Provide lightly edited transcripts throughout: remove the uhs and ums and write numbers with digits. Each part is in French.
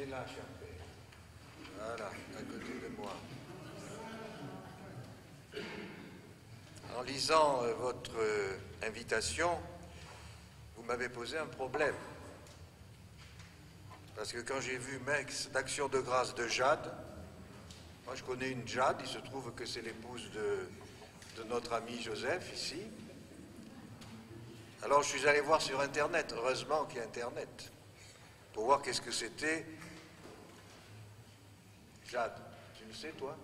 est là, cher père. Voilà, à côté de moi. En lisant votre invitation, vous m'avez posé un problème. Parce que quand j'ai vu Messe d'Action de grâce de Jade, moi je connais une Jade, il se trouve que c'est l'épouse de notre ami Joseph ici. Alors je suis allé voir sur Internet, heureusement qu'il y a Internet, pour voir qu'est-ce que c'était. Jade, tu le sais toi?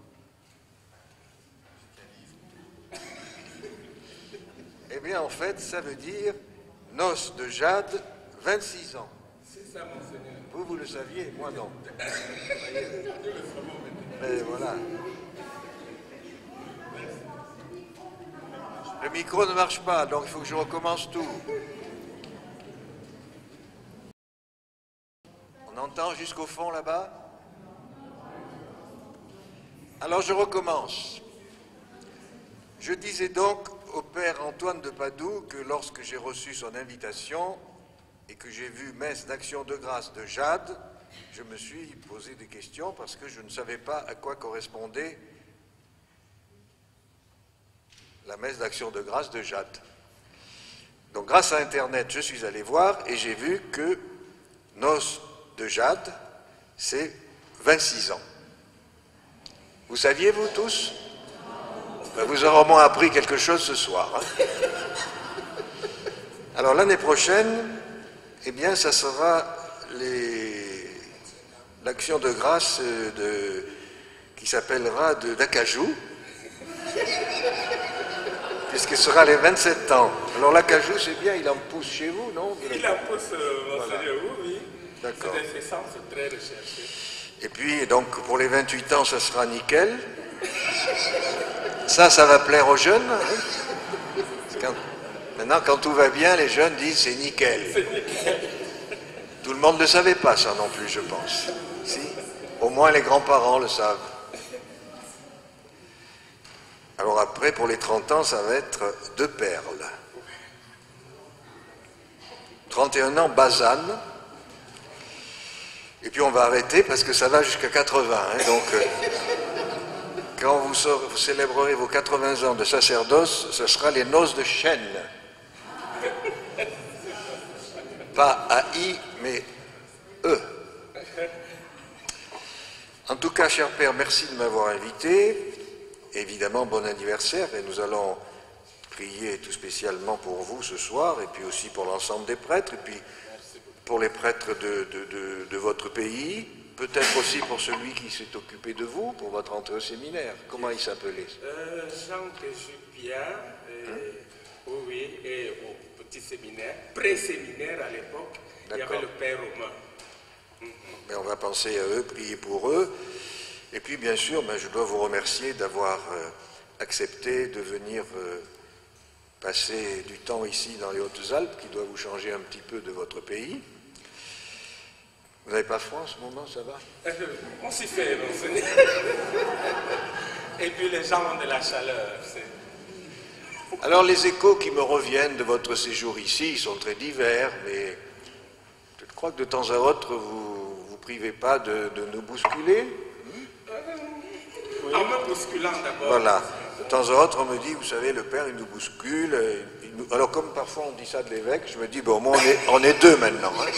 Eh bien en fait ça veut dire noces de Jade, 26 ans. C'est ça, monseigneur. Vous le saviez, moi non. Mais voilà. Le micro ne marche pas, donc il faut que je recommence tout. On entend jusqu'au fond là-bas? Alors je recommence. Je disais donc au père Antoine de Padoue que lorsque j'ai reçu son invitation et que j'ai vu Messe d'Action de grâce de Jade, je me suis posé des questions parce que je ne savais pas à quoi correspondait la Messe d'Action de grâce de Jade. Donc grâce à Internet, je suis allé voir et j'ai vu que noces de Jade, c'est 26 ans. Vous saviez, vous tous? Ben, vous aurez au moins appris quelque chose ce soir. Hein? Alors l'année prochaine, eh bien, ça sera l'action de grâce qui s'appellera d'Acajou, puisque ce sera les 27 ans. Alors l'Acajou, c'est bien, il en pousse chez vous, non? Il en pousse, monseigneur, oui. D'accord. C'est des essences très recherchées. Et puis, donc, pour les 28 ans, ça sera nickel. Ça va plaire aux jeunes. Hein? Maintenant, quand tout va bien, les jeunes disent c'est nickel. Tout le monde ne le savait pas, ça non plus, je pense. Si? Au moins les grands-parents le savent. Alors après, pour les 30 ans, ça va être 2 perles. 31 ans, Bazane. Et puis on va arrêter parce que ça va jusqu'à 80. Hein, donc, quand vous célébrerez vos 80 ans de sacerdoce, ce sera les noces de chêne. Pas AI, mais E. En tout cas, cher père, merci de m'avoir invité. Évidemment, bon anniversaire. Et nous allons prier tout spécialement pour vous ce soir, et puis aussi pour l'ensemble des prêtres, et puis pour les prêtres de votre pays, peut-être aussi pour celui qui s'est occupé de vous, pour votre entrée au séminaire. Comment il s'appelait? Jean Jupien, oui, et au petit séminaire, pré-séminaire à l'époque, il y avait le père Romain. Mais on va penser à eux, prier pour eux. Et puis, bien sûr, je dois vous remercier d'avoir accepté de venir passer du temps ici dans les Hautes-Alpes, qui doit vous changer un petit peu de votre pays. Vous n'avez pas froid en ce moment, ça va? On s'y fait, monseigneur. Et puis les gens ont de la chaleur. Alors les échos qui me reviennent de votre séjour ici, ils sont très divers, mais je crois que de temps à autre, vous ne vous privez pas de nous bousculer. Oui. En me bousculant d'abord. Voilà. De temps à autre, on me dit, vous savez, le père, il nous bouscule. Alors comme parfois on dit ça de l'évêque, je me dis, bon, moi, on est 2 maintenant. Hein.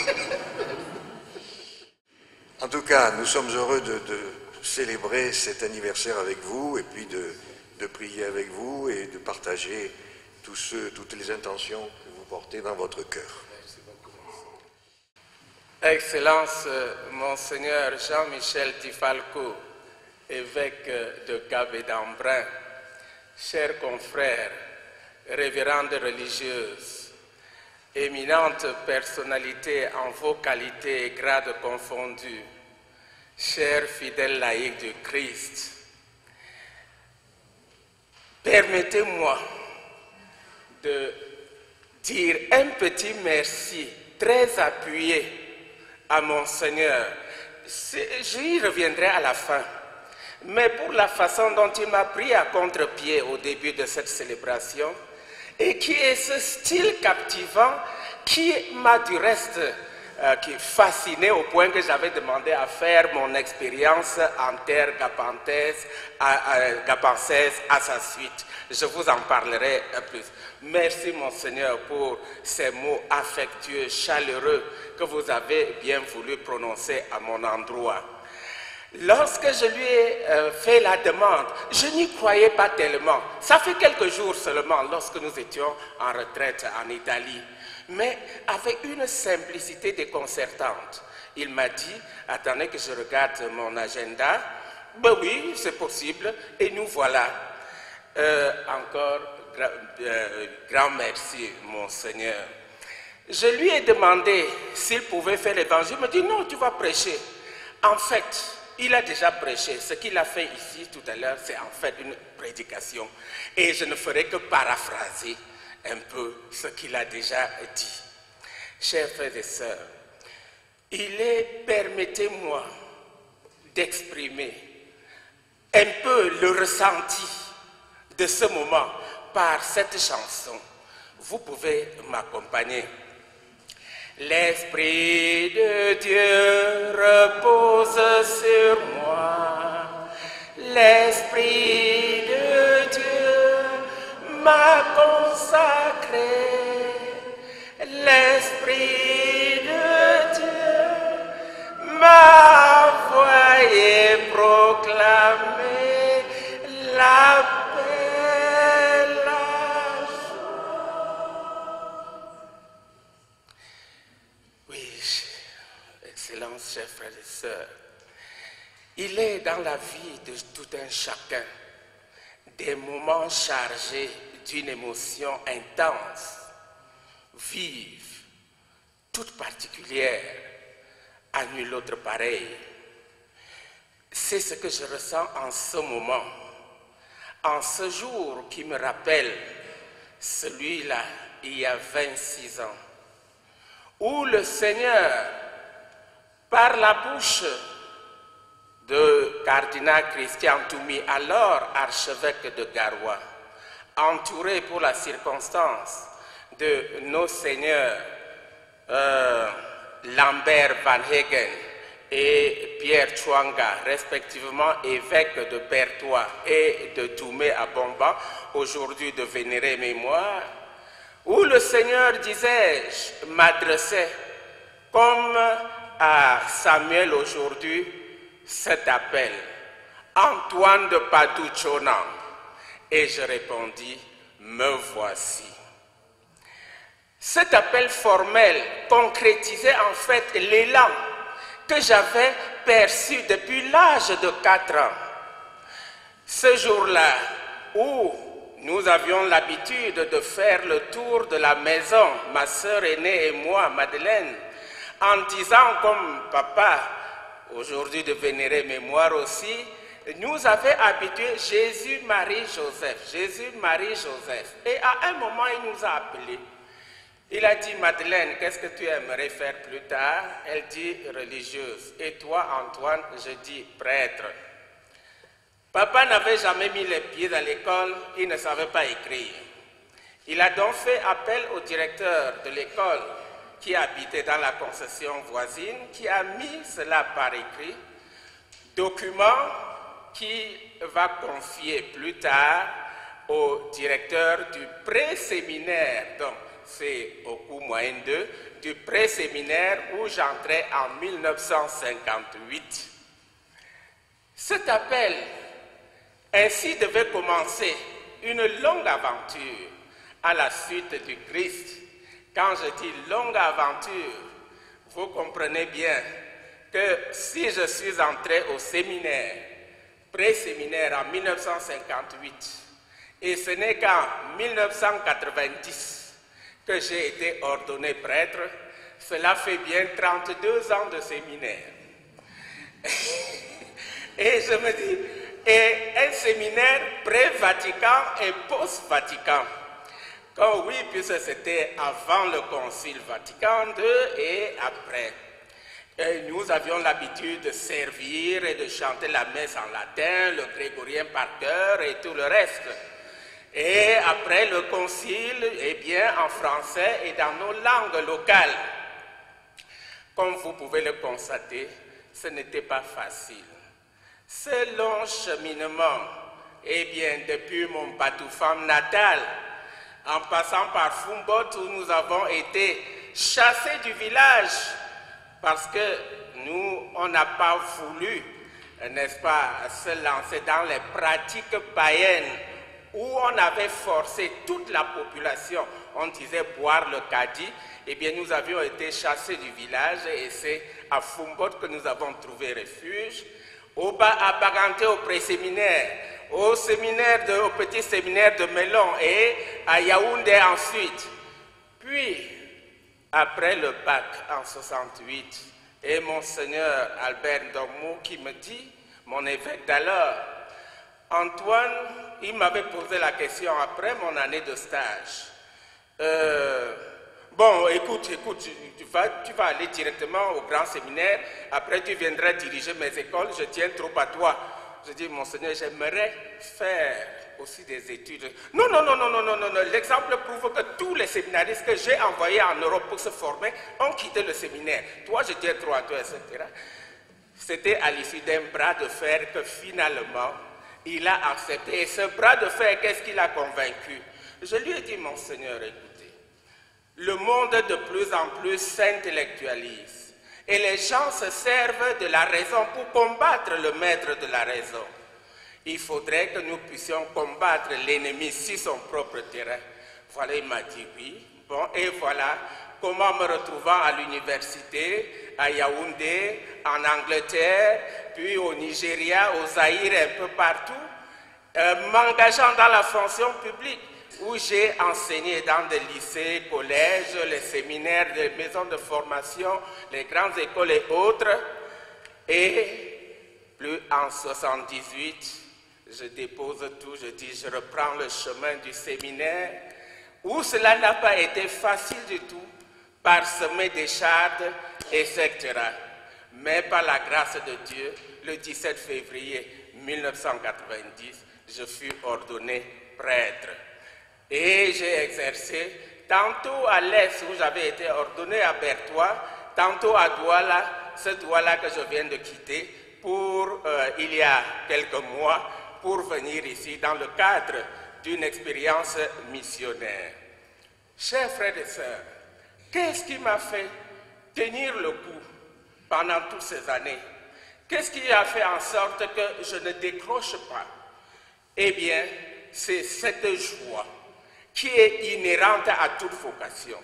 En tout cas, nous sommes heureux de célébrer cet anniversaire avec vous et puis de prier avec vous et de partager toutes les intentions que vous portez dans votre cœur. Excellence, Monseigneur Jean-Michel Tifalco, évêque de Gabé d'Embrun, chers confrères, révérendes religieuses, éminentes personnalités en vos qualités et grades confondus, chers fidèles laïcs du Christ, permettez-moi de dire un petit merci très appuyé à Monseigneur. J'y reviendrai à la fin. Mais pour la façon dont il m'a pris à contre-pied au début de cette célébration, et qui est ce style captivant qui m'a du reste qui fascinait au point que j'avais demandé à faire mon expérience en terre gapençaise à sa suite. Je vous en parlerai plus. Merci, Monseigneur, pour ces mots affectueux, chaleureux que vous avez bien voulu prononcer à mon endroit. Lorsque je lui ai fait la demande, je n'y croyais pas tellement. Ça fait quelques jours seulement, lorsque nous étions en retraite en Italie, mais avec une simplicité déconcertante. Il m'a dit, attendez que je regarde mon agenda. Ben oui, c'est possible, et nous voilà. Encore grand merci, Monseigneur. Je lui ai demandé s'il pouvait faire l'évangile. Il m'a dit, non, tu vas prêcher. En fait, il a déjà prêché. Ce qu'il a fait ici tout à l'heure, c'est en fait une prédication. Et je ne ferai que paraphraser un peu ce qu'il a déjà dit. Chers frères et sœurs, permettez-moi d'exprimer un peu le ressenti de ce moment par cette chanson. Vous pouvez m'accompagner. L'Esprit de Dieu repose sur moi. L'Esprit de Dieu m'a consacré. L'Esprit de Dieu m'a envoyé proclamer la paix, la joie. Oui, Excellences, chers frères et sœurs, il est dans la vie de tout un chacun des moments chargés d'une émotion intense, vive, toute particulière, à nul autre pareil. C'est ce que je ressens en ce moment, en ce jour qui me rappelle celui-là, il y a 26 ans, où le Seigneur, par la bouche de cardinal Christian Toumi, alors archevêque de Garoua, entouré pour la circonstance de nos seigneurs Lambert Van Hegen et Pierre Chouanga, respectivement évêques de Pertois et de Toumé à Bomba, aujourd'hui de vénérée mémoire, où le Seigneur, disais-je, m'adressait comme à Samuel aujourd'hui cet appel, Antoine de Padoue-Chonan. Et je répondis, me voici. Cet appel formel concrétisait en fait l'élan que j'avais perçu depuis l'âge de 4 ans. Ce jour-là où nous avions l'habitude de faire le tour de la maison, ma sœur aînée et moi, Madeleine, en disant comme papa, aujourd'hui de vénérer mémoire aussi, nous avait habitué Jésus, Marie, Joseph. Jésus, Marie, Joseph. Et à un moment, il nous a appelés. Il a dit, Madeleine, qu'est-ce que tu aimerais faire plus tard? Elle dit, religieuse. Et toi, Antoine? Je dis, prêtre. Papa n'avait jamais mis les pieds dans l'école, il ne savait pas écrire. Il a donc fait appel au directeur de l'école qui habitait dans la concession voisine, qui a mis cela par écrit, document qui va confier plus tard au directeur du pré-séminaire, donc c'est au cours moyen 2, du pré-séminaire où j'entrais en 1958. Cet appel ainsi devait commencer une longue aventure à la suite du Christ. Quand je dis longue aventure, vous comprenez bien que si je suis entré au séminaire, pré-séminaire en 1958, et ce n'est qu'en 1990 que j'ai été ordonné prêtre, cela fait bien 32 ans de séminaire. Et je me dis, et un séminaire pré-Vatican et post-Vatican. Quand oui, puisque c'était avant le Concile Vatican II et après. Et nous avions l'habitude de servir et de chanter la messe en latin, le grégorien par cœur et tout le reste. Et après le Concile, eh bien en français et dans nos langues locales. vous pouvez le constater, ce n'était pas facile. Ce long cheminement, eh bien, depuis mon Batoufam natal, en passant par Fumbot où nous avons été chassés du village parce que nous, on n'a pas voulu, n'est-ce pas, se lancer dans les pratiques païennes où on avait forcé toute la population, on disait boire le kadi. Eh bien, nous avions été chassés du village et c'est à Fumbot que nous avons trouvé refuge. À Baganté, au pré-séminaire, au petit séminaire de Melon et à Yaoundé ensuite. Puis, après le bac en 68, et Monseigneur Albert Ndomou qui me dit, mon évêque d'alors, Antoine, il m'avait posé la question après mon année de stage. Bon, écoute, tu vas aller directement au grand séminaire, après tu viendras diriger mes écoles, je tiens trop à toi. Je dis, Monseigneur, j'aimerais faire aussi des études. Non, l'exemple prouve que tous les séminaristes que j'ai envoyés en Europe pour se former ont quitté le séminaire. Toi, je tiens trop à toi, etc. C'était à l'issue d'un bras de fer que finalement, il a accepté. Et ce bras de fer, qu'est-ce qu'il a convaincu? Je lui ai dit, Monseigneur, écoutez, le monde de plus en plus s'intellectualise et les gens se servent de la raison pour combattre le maître de la raison. Il faudrait que nous puissions combattre l'ennemi sur son propre terrain. Voilà, il m'a dit oui. Bon, et voilà comment me retrouvant à l'université, à Yaoundé, en Angleterre, puis au Nigeria, au Zaïre, un peu partout, m'engageant dans la fonction publique, où j'ai enseigné dans des lycées, collèges, les séminaires, les maisons de formation, les grandes écoles et autres. Et plus en 78, je dépose tout, je dis, je reprends le chemin du séminaire, où cela n'a pas été facile du tout, parsemé d'échardes, etc. Mais par la grâce de Dieu, le 17 février 1990, je fus ordonné prêtre. Et j'ai exercé tantôt à l'Est où j'avais été ordonné à Bertois, tantôt à Douala, ce Douala que je viens de quitter pour, il y a quelques mois, pour venir ici dans le cadre d'une expérience missionnaire. Chers frères et sœurs, qu'est-ce qui m'a fait tenir le coup pendant toutes ces années? Qu'est-ce qui a fait en sorte que je ne décroche pas? Eh bien, c'est cette joie qui est inhérente à toute vocation.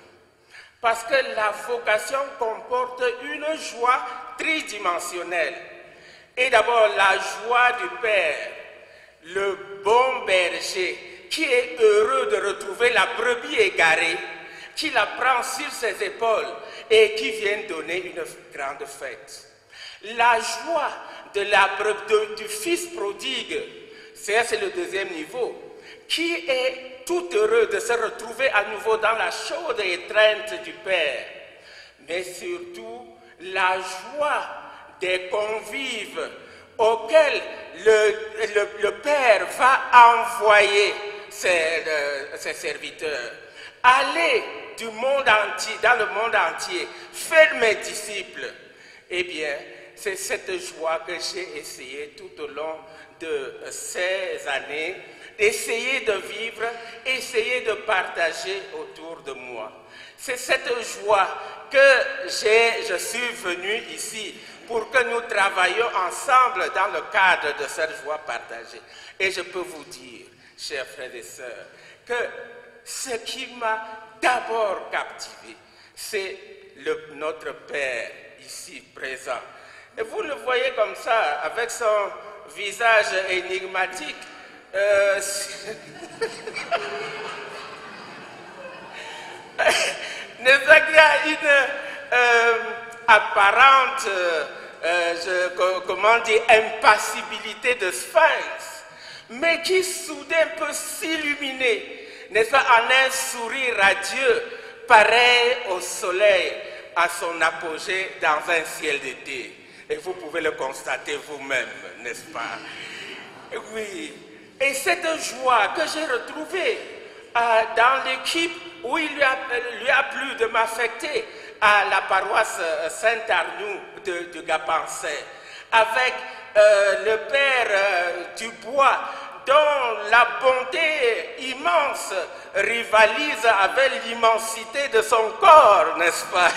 Parce que la vocation comporte une joie tridimensionnelle. Et d'abord, la joie du Père, le bon berger, qui est heureux de retrouver la brebis égarée, qui la prend sur ses épaules et qui vient donner une grande fête. La joie du fils prodigue, c'est le deuxième niveau, qui est tout heureux de se retrouver à nouveau dans la chaude étreinte du Père, mais surtout la joie des convives auxquels le Père va envoyer ses serviteurs. Allez du monde entier, dans le monde entier, faites mes disciples. Eh bien, c'est cette joie que j'ai essayé tout au long de ces années, d'essayer de vivre, essayer de partager autour de moi. C'est cette joie que je suis venu ici pour que nous travaillions ensemble dans le cadre de cette joie partagée. Et je peux vous dire, chers frères et sœurs, que ce qui m'a d'abord captivé, c'est notre Père ici présent. Et vous le voyez comme ça, avec son visage énigmatique. N'est-ce pas qu'il y a une apparente, comment dire, impassibilité de sphinx, mais qui soudain peut s'illuminer, n'est-ce pas, en un sourire radieux, pareil au soleil, à son apogée dans un ciel d'été. Et vous pouvez le constater vous-même, n'est-ce pas? Oui. Et cette joie que j'ai retrouvée dans l'équipe où il lui a plu de m'affecter à la paroisse Saint-Arnoux de Gapençay, avec le père Dubois, dont la bonté immense rivalise avec l'immensité de son corps, n'est-ce pas?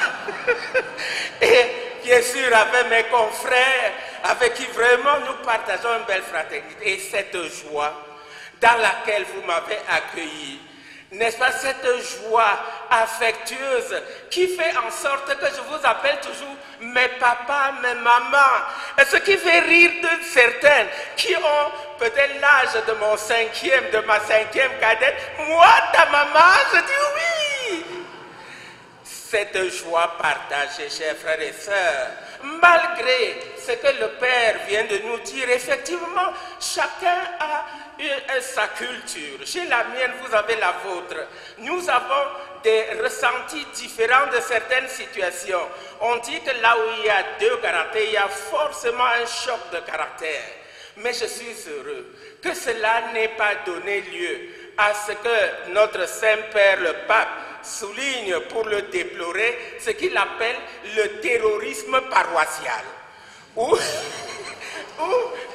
Et bien sûr avec mes confrères, avec qui vraiment nous partageons une belle fraternité. Et cette joie dans laquelle vous m'avez accueilli, n'est-ce pas, cette joie affectueuse qui fait en sorte que je vous appelle toujours mes papas, mes mamans, et ce qui fait rire de certaines qui ont peut-être l'âge de ma cinquième cadette. Moi, ta maman, je dis oui. Cette joie partagée, chers frères et sœurs, malgré ce que le Père vient de nous dire, effectivement, chacun a sa culture. J'ai la mienne, vous avez la vôtre. Nous avons des ressentis différents de certaines situations. On dit que là où il y a deux caractères, il y a forcément un choc de caractère. Mais je suis heureux que cela n'ait pas donné lieu à ce que notre Saint-Père, le Pape, souligne pour le déplorer ce qu'il appelle le terrorisme paroissial, où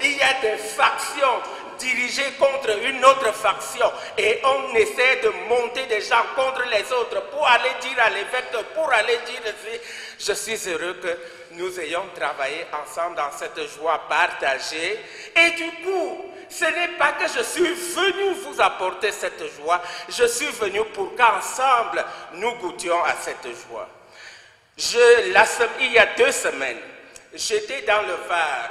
il y a des factions dirigées contre une autre faction et on essaie de monter des gens contre les autres pour aller dire à l'évêque, pour aller dire ici. Je suis heureux que nous ayons travaillé ensemble dans cette joie partagée et du coup, ce n'est pas que je suis venu vous apporter cette joie, je suis venu pour qu'ensemble nous goûtions à cette joie. Il y a 2 semaines, j'étais dans le Var,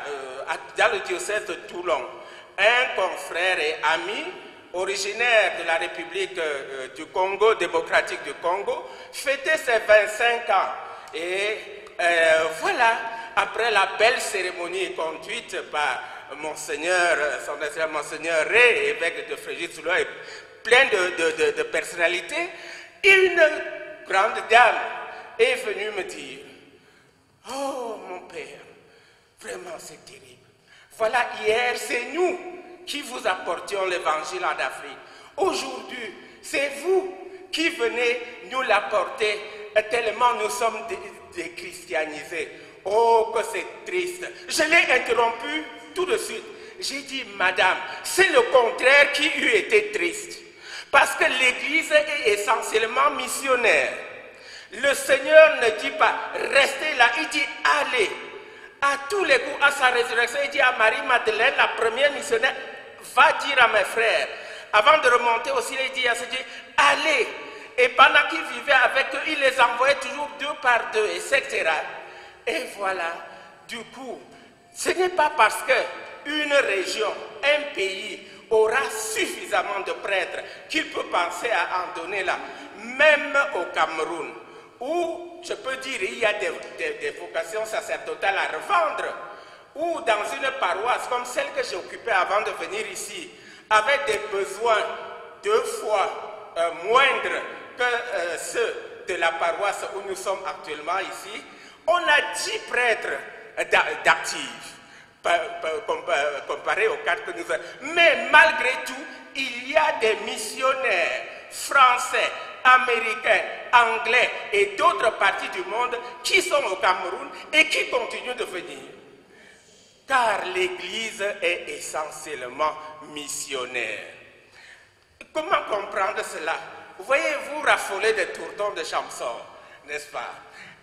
dans le diocèse de Toulon. Un confrère et ami, originaire de la République du Congo, démocratique du Congo, fêtait ses 25 ans. Et voilà, après la belle cérémonie conduite par Monseigneur, son excellence Monseigneur Ré, évêque de Frégis-Soulois, et plein de personnalités, une grande dame est venue me dire « Oh mon père, vraiment c'est terrible. Voilà, hier c'est nous qui vous apportions l'évangile en Afrique. Aujourd'hui, c'est vous qui venez nous l'apporter tellement nous sommes déchristianisés. Oh, que c'est triste. » Je l'ai interrompu tout de suite. J'ai dit, madame, c'est le contraire qui eût été triste. Parce que l'Église est essentiellement missionnaire. Le Seigneur ne dit pas, restez là, il dit, allez. À tous les coups, à sa résurrection, il dit à Marie-Madeleine, la première missionnaire, va dire à mes frères. Avant de remonter au ciel, il dit à ce Dieu, allez. Et pendant qu'il vivait avec eux, il les envoyait toujours 2 par 2, etc. Et voilà, du coup, ce n'est pas parce qu'une région, un pays aura suffisamment de prêtres qu'il peut penser à en donner là. Même au Cameroun, où je peux dire il y a des vocations sacerdotales à revendre, ou dans une paroisse comme celle que j'occupais avant de venir ici, avec des besoins 2 fois moindres que ceux de la paroisse où nous sommes actuellement ici, on a 10 prêtres d'actifs, comparé aux 4 que nous avons. Mais malgré tout, il y a des missionnaires français, américains, anglais et d'autres parties du monde qui sont au Cameroun et qui continuent de venir. Car l'Église est essentiellement missionnaire. Comment comprendre cela? Vous voyez, vous raffolez des tourtons de Chamson, n'est-ce pas?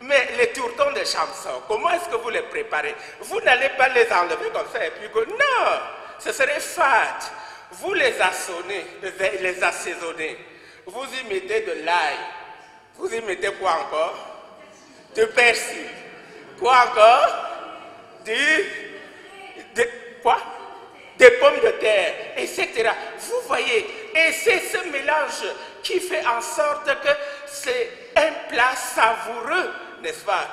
Mais les tourtons de Chamson, comment est-ce que vous les préparez? Vous n'allez pas les enlever comme ça et puis que non, ce serait fade. Vous les assaisonnez. Vous y mettez de l'ail. Vous y mettez quoi encore? De persil. Quoi encore? Quoi? Des pommes de terre, etc. Vous voyez, et c'est ce mélange qui fait en sorte que c'est un plat savoureux, n'est-ce pas,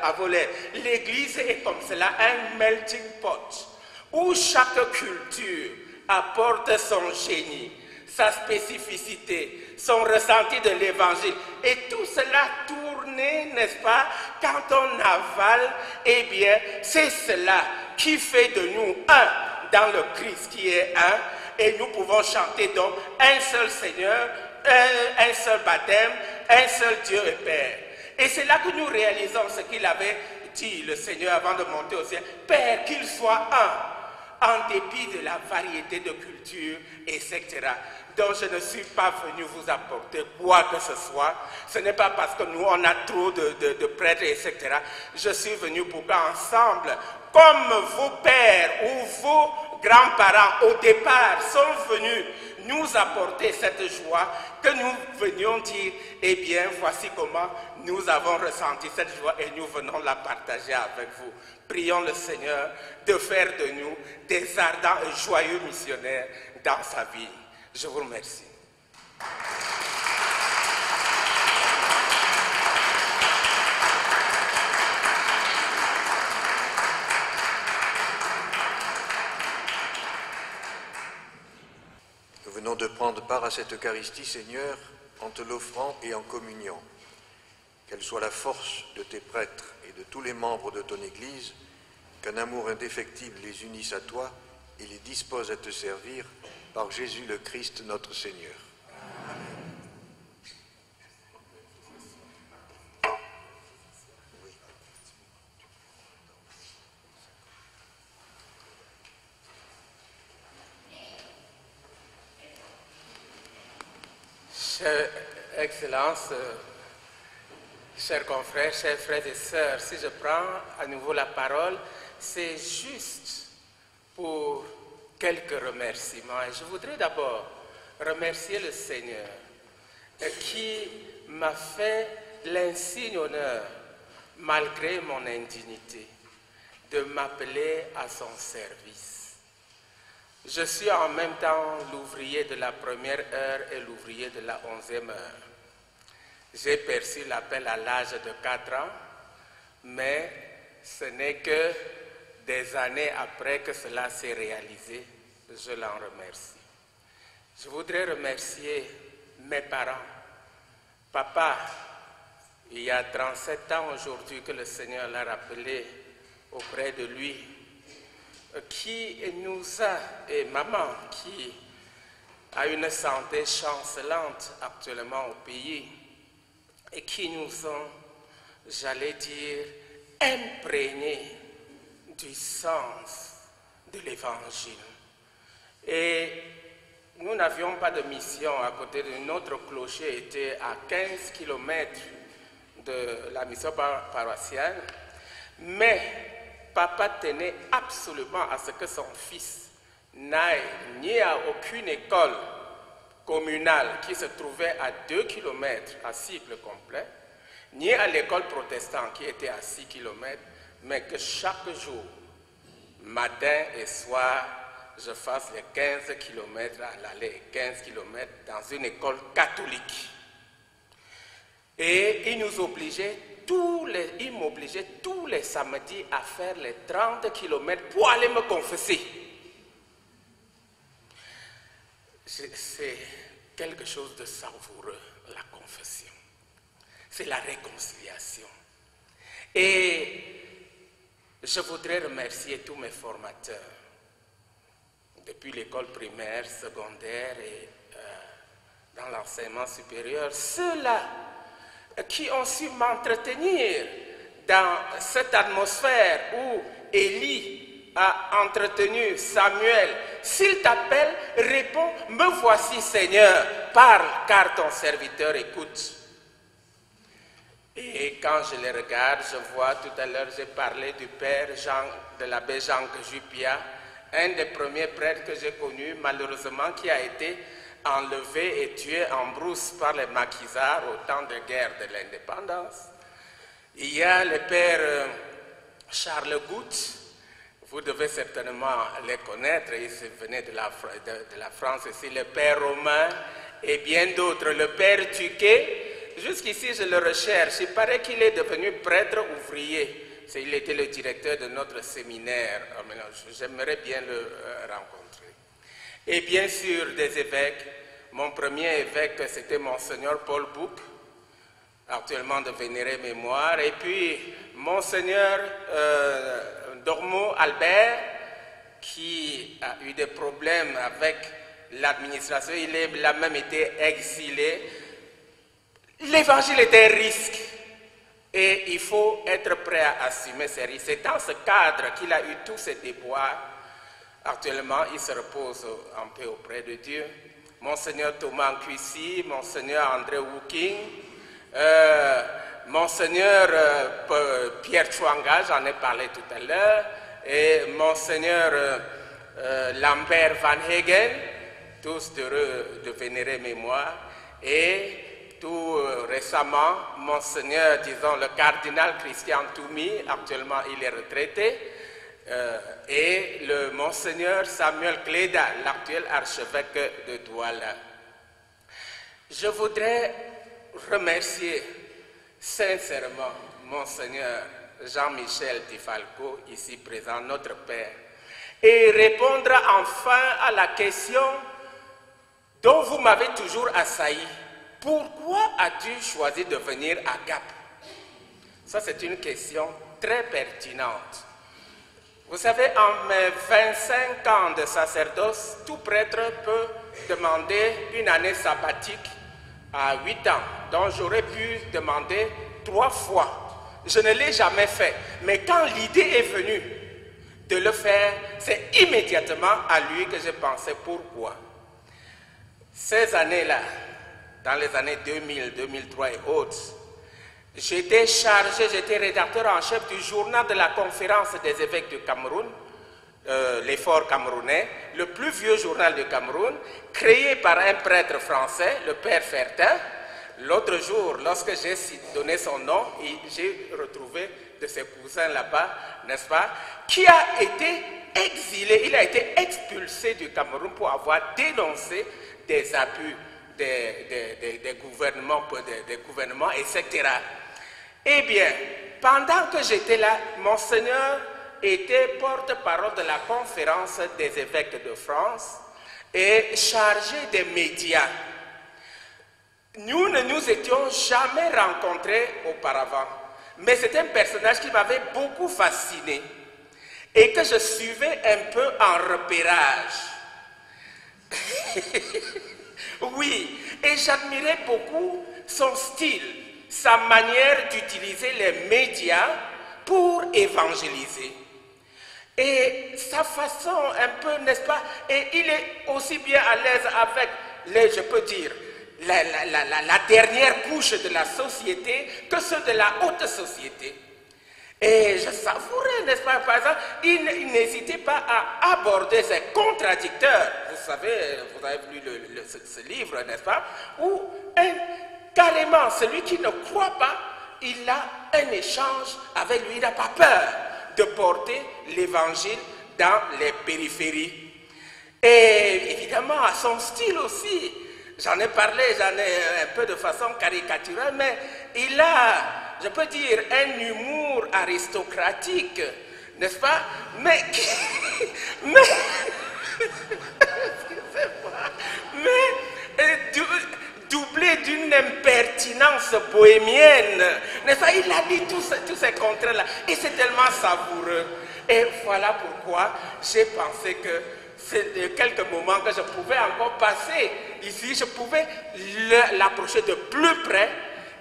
à voler. L'Église est comme cela, un melting pot, où chaque culture apporte son génie, sa spécificité, son ressenti de l'Évangile. Et tout cela tourné, n'est-ce pas, quand on avale, eh bien, c'est cela qui fait de nous un dans le Christ qui est un, et nous pouvons chanter donc un seul Seigneur, un seul baptême, un seul Dieu et Père. Et c'est là que nous réalisons ce qu'il avait dit, le Seigneur, avant de monter au ciel. Père, qu'il soit un, en dépit de la variété de cultures, etc. Donc je ne suis pas venu vous apporter quoi que ce soit. Ce n'est pas parce que nous, on a trop de prêtres, etc. Je suis venu pour qu'ensemble, comme vos pères ou vos grands-parents au départ sont venus nous apporter cette joie, que nous venions dire, eh bien, voici comment nous avons ressenti cette joie et nous venons la partager avec vous. Prions le Seigneur de faire de nous des ardents et joyeux missionnaires dans sa vie. Je vous remercie. Nous venons de prendre part à cette Eucharistie, Seigneur, en te l'offrant et en communion. Qu'elle soit la force de tes prêtres et de tous les membres de ton Église, qu'un amour indéfectible les unisse à toi et les dispose à te servir par Jésus le Christ, notre Seigneur. Chère Excellence, chers confrères, chers frères et sœurs, si je prends à nouveau la parole, c'est juste pour quelques remerciements. Et je voudrais d'abord remercier le Seigneur qui m'a fait l'insigne honneur, malgré mon indignité, de m'appeler à son service. Je suis en même temps l'ouvrier de la première heure et l'ouvrier de la 11e heure. J'ai perçu l'appel à l'âge de 4 ans, mais ce n'est que des années après que cela s'est réalisé. Je l'en remercie. Je voudrais remercier mes parents. Papa, il y a 37 ans aujourd'hui que le Seigneur l'a rappelé auprès de lui, qui nous a, et maman, qui a une santé chancelante actuellement au pays, et qui nous ont, j'allais dire, imprégnés du sens de l'Évangile. Et nous n'avions pas de mission à côté de notre clocher, était à 15 km de la mission paroissiale, mais papa tenait absolument à ce que son fils n'aille ni à aucune école communale qui se trouvait à 2 km à cycle complet, ni à l'école protestante qui était à 6 km, mais que chaque jour, matin et soir, je fasse les 15 km à l'aller, 15 km dans une école catholique. Et il nous obligeait il m'obligeait tous les samedis à faire les 30 km pour aller me confesser. C'est quelque chose de savoureux, la confession. C'est la réconciliation. Et je voudrais remercier tous mes formateurs, depuis l'école primaire, secondaire et dans l'enseignement supérieur, ceux-là qui ont su m'entretenir dans cette atmosphère où Élie a entretenu Samuel. S'il t'appelle, réponds, me voici Seigneur, parle car ton serviteur écoute. Et quand je les regarde, je vois, tout à l'heure j'ai parlé du père Jean, de l'abbé Jean Jupia, un des premiers prêtres que j'ai connu, malheureusement, qui a été enlevé et tué en brousse par les maquisards au temps de guerre de l'indépendance. Il y a le père Charles Goutte, vous devez certainement les connaître, ils venaient de la France ici, le père Romain et bien d'autres, le père Tuquet. Jusqu'ici, je le recherche, il paraît qu'il est devenu prêtre ouvrier. Il était le directeur de notre séminaire, j'aimerais bien le rencontrer. Et bien sûr, des évêques. Mon premier évêque, c'était Monseigneur Paul Bouc, actuellement de vénérée mémoire. Et puis, Monseigneur Dormeau Albert, qui a eu des problèmes avec l'administration. Il a même été exilé. L'évangile était un risque. Et il faut être prêt à assumer ses risques. C'est dans ce cadre qu'il a eu tous ces déboires. Actuellement, il se repose en paix auprès de Dieu. Monseigneur Thomas Nkwisi, Monseigneur André Wooking, Monseigneur Pierre Chouanga, j'en ai parlé tout à l'heure, et Monseigneur Lambert Van Hagen, tous de vénérée mémoire, et tout récemment, Monseigneur, disons, le cardinal Christian Toumi, actuellement il est retraité, et le Monseigneur Samuel Cléda, l'actuel archevêque de Douala. Je voudrais remercier sincèrement Monseigneur Jean-Michel Tifalco, ici présent, notre Père, et répondre enfin à la question dont vous m'avez toujours assailli. Pourquoi as-tu choisi de venir à Gap? Ça, c'est une question très pertinente. Vous savez, en mes 25 ans de sacerdoce, tout prêtre peut demander une année sabbatique à 8 ans, dont j'aurais pu demander 3 fois. Je ne l'ai jamais fait. Mais quand l'idée est venue de le faire, c'est immédiatement à lui que j'ai pensé pourquoi. Ces années-là, dans les années 2000, 2003 et autres, j'étais chargé, j'étais rédacteur en chef du journal de la conférence des évêques du Cameroun, l'Effort camerounais, le plus vieux journal du Cameroun, créé par un prêtre français, le Père Fertin. L'autre jour, lorsque j'ai donné son nom, j'ai retrouvé de ses cousins là-bas, n'est-ce pas, qui a été exilé, il a été expulsé du Cameroun pour avoir dénoncé des abus des gouvernements, etc. Eh bien, pendant que j'étais là, Monseigneur était porte-parole de la conférence des évêques de France et chargé des médias. Nous ne nous étions jamais rencontrés auparavant, mais c'est un personnage qui m'avait beaucoup fasciné et que je suivais un peu en repérage. Oui, et j'admirais beaucoup son style, sa manière d'utiliser les médias pour évangéliser. Et sa façon un peu, n'est-ce pas, et il est aussi bien à l'aise avec les, je peux dire, la dernière couche de la société que ceux de la haute société. Et je savourais, n'est-ce pas, par exemple, il n'hésitait pas à aborder ses contradicteurs. Vous savez, vous avez lu ce livre, n'est-ce pas, où carrément, celui qui ne croit pas, il a un échange avec lui, il n'a pas peur de porter l'évangile dans les périphéries. Et évidemment, à son style aussi, j'en ai parlé, un peu de façon caricaturale, mais il a, je peux dire, un humour aristocratique, n'est-ce pas? Mais doublé d'une impertinence bohémienne, n'est-ce pas? Il a dit tous ces contraires-là, et c'est tellement savoureux. Et voilà pourquoi j'ai pensé que c'est quelques moments que je pouvais encore passer ici, je pouvais l'approcher de plus près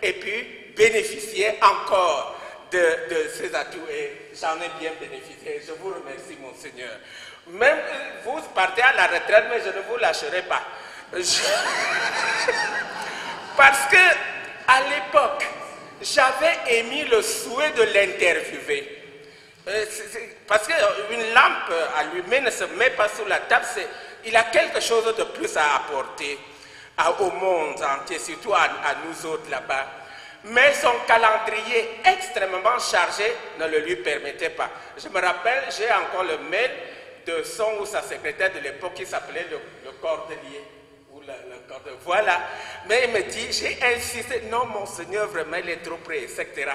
et puis bénéficier encore de ces atouts. Et j'en ai bien bénéficié. Je vous remercie, Monseigneur. Même vous partez à la retraite, mais je ne vous lâcherai pas. Parce que à l'époque, j'avais émis le souhait de l'interviewer. Parce qu'une lampe allumée ne se met pas sous la table, il a quelque chose de plus à apporter au monde entier, surtout à nous autres là-bas. Mais son calendrier extrêmement chargé ne le lui permettait pas. Je me rappelle, j'ai encore le mail de son ou sa secrétaire de l'époque qui s'appelait le cordelier. Voilà. Mais il me dit, j'ai insisté, non, Monseigneur, vraiment, il est trop près, etc.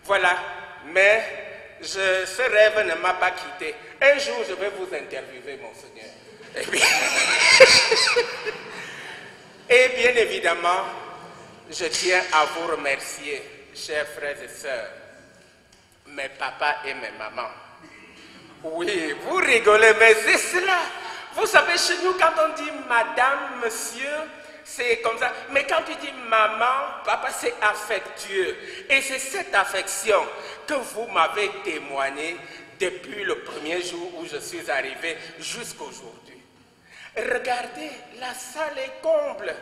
Voilà. Mais ce rêve ne m'a pas quitté. Un jour, je vais vous interviewer, Monseigneur. Et bien évidemment, je tiens à vous remercier, chers frères et sœurs, mes papas et mes mamans. Oui, vous rigolez, mais c'est cela. Vous savez, chez nous, quand on dit madame, monsieur, c'est comme ça. Mais quand tu dis maman, papa, c'est affectueux. Et c'est cette affection que vous m'avez témoigné depuis le premier jour où je suis arrivé jusqu'aujourd'hui. Regardez, la salle est comble.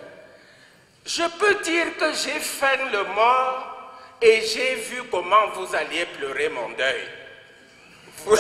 Je peux dire que j'ai fait le mort et j'ai vu comment vous alliez pleurer mon deuil. Vous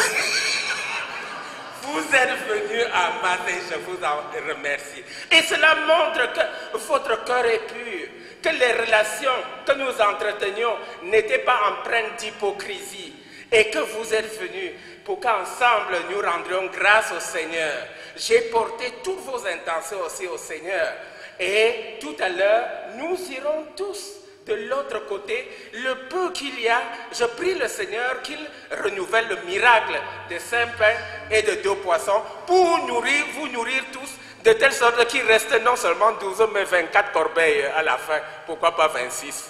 êtes venus à matin, je vous en remercie. Et cela montre que votre cœur est pur, que les relations que nous entretenions n'étaient pas empreintes d'hypocrisie et que vous êtes venus pour qu'ensemble nous rendrions grâce au Seigneur. J'ai porté toutes vos intentions aussi au Seigneur. Et tout à l'heure, nous irons tous de l'autre côté. Le peu qu'il y a, je prie le Seigneur qu'il renouvelle le miracle de 5 pains et de 2 poissons pour vous nourrir tous, de telle sorte qu'il reste non seulement 12, mais 24 corbeilles à la fin. Pourquoi pas 26?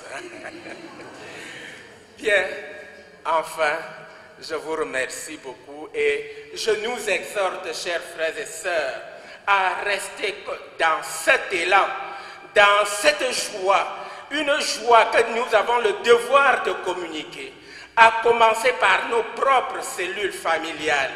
Bien, enfin, je vous remercie beaucoup et je nous exhorte, chers frères et sœurs, à rester dans cet élan, dans cette joie, une joie que nous avons le devoir de communiquer, à commencer par nos propres cellules familiales.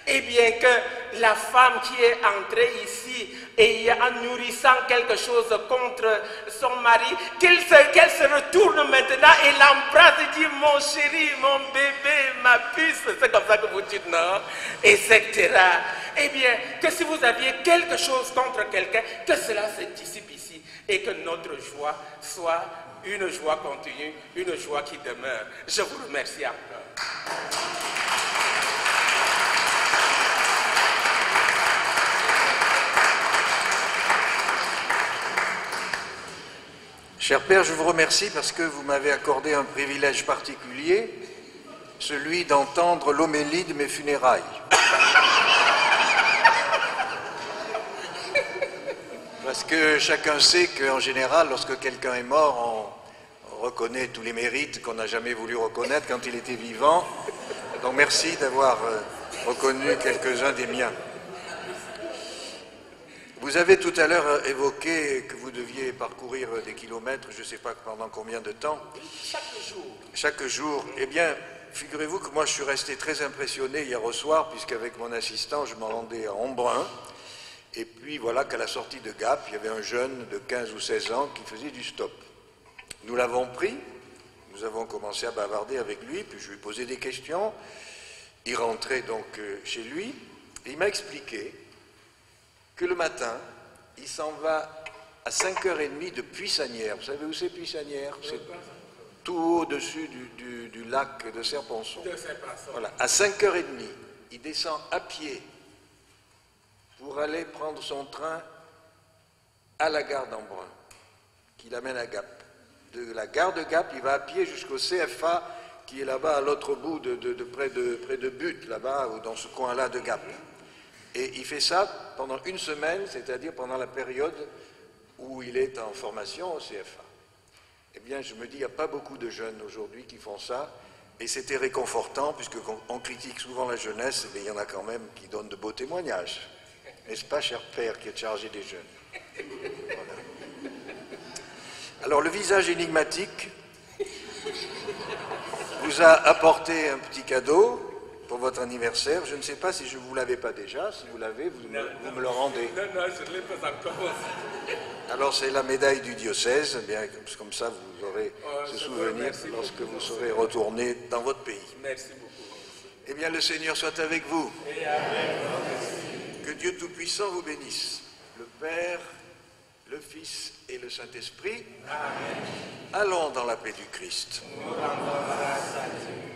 Et bien que la femme qui est entrée ici et en nourrissant quelque chose contre son mari, qu'elle se retourne maintenant et l'embrasse et dit « mon chéri, mon bébé, ma puce », c'est comme ça que vous dites non, etc. Eh bien, que si vous aviez quelque chose contre quelqu'un, que cela se dissipe ici et que notre joie soit une joie continue, une joie qui demeure. Je vous remercie encore. Cher Père, je vous remercie parce que vous m'avez accordé un privilège particulier, celui d'entendre l'homélie de mes funérailles. Parce que chacun sait qu'en général, lorsque quelqu'un est mort, on reconnaît tous les mérites qu'on n'a jamais voulu reconnaître quand il était vivant. Donc merci d'avoir reconnu quelques-uns des miens. Vous avez tout à l'heure évoqué que vous deviez parcourir des kilomètres, je ne sais pas pendant combien de temps. Chaque jour. Chaque jour. Eh bien, figurez-vous que moi je suis resté très impressionné hier au soir, puisqu'avec mon assistant, je m'en rendais à Embrun. Et puis voilà qu'à la sortie de Gap, il y avait un jeune de 15 ou 16 ans qui faisait du stop. Nous l'avons pris, nous avons commencé à bavarder avec lui, puis je lui ai posé des questions. Il rentrait donc chez lui, et il m'a expliqué que le matin, il s'en va à 5h30 de Puissanière. Vous savez où c'est Puissanière? C'est tout au-dessus du lac de Serponçon. Voilà, à 5h30, il descend à pied pour aller prendre son train à la gare d'Embrun, qui l'amène à Gap. De la gare de Gap, il va à pied jusqu'au CFA, qui est là-bas à l'autre bout, près de Butte, là-bas, ou dans ce coin-là de Gap. Et il fait ça pendant une semaine, c'est-à-dire pendant la période où il est en formation au CFA. Eh bien, je me dis, il n'y a pas beaucoup de jeunes aujourd'hui qui font ça, et c'était réconfortant, puisqu'on critique souvent la jeunesse, mais il y en a quand même qui donnent de beaux témoignages. N'est-ce pas, cher Père, qui est chargé des jeunes? Voilà. Alors, le visage énigmatique vous a apporté un petit cadeau pour votre anniversaire. Je ne sais pas si je ne vous l'avais pas déjà. Si vous l'avez, vous me le rendez. Non, je ne l'ai pas encore. Alors, c'est la médaille du diocèse. Bien, comme ça, vous aurez ce souvenir lorsque vous serez retourné dans votre pays. Merci beaucoup. Eh bien, le Seigneur soit avec vous. Et avec vous. Que Dieu Tout-Puissant vous bénisse, le Père, le Fils et le Saint-Esprit. Amen. Allons dans la paix du Christ. Nous rendons grâce à Dieu.